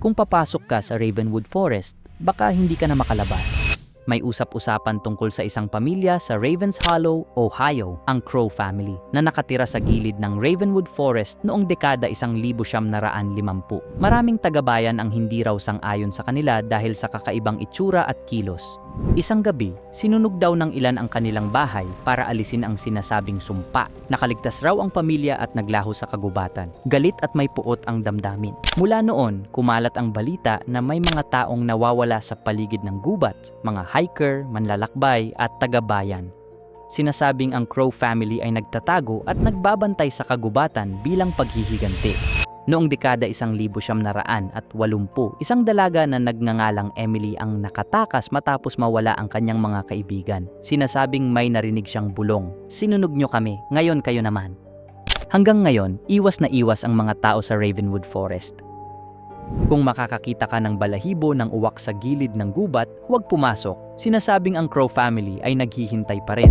Kung papasok ka sa Ravenwood Forest, baka hindi ka na makalabas. May usap-usapan tungkol sa isang pamilya sa Ravens Hollow, Ohio, ang Crow family, na nakatira sa gilid ng Ravenwood Forest noong dekada 1950. Maraming tagabayan ang hindi raw sang-ayon sa kanila dahil sa kakaibang itsura at kilos. Isang gabi, sinunog daw ng ilan ang kanilang bahay para alisin ang sinasabing sumpa. Nakaligtas raw ang pamilya at naglaho sa kagubatan. Galit at may puot ang damdamin. Mula noon, kumalat ang balita na may mga taong nawawala sa paligid ng gubat, mga hiker, manlalakbay at tagabayan. Sinasabing ang Crow family ay nagtatago at nagbabantay sa kagubatan bilang paghihiganti. Noong dekada 1980, isang dalaga na nagngangalang Emily ang nakatakas matapos mawala ang kanyang mga kaibigan. Sinasabing may narinig siyang bulong, "Sinunog nyo kami, ngayon kayo naman." Hanggang ngayon, iwas na iwas ang mga tao sa Ravenwood Forest. Kung makakakita ka ng balahibo ng uwak sa gilid ng gubat, huwag pumasok. Sinasabing ang Crow family ay naghihintay pa rin.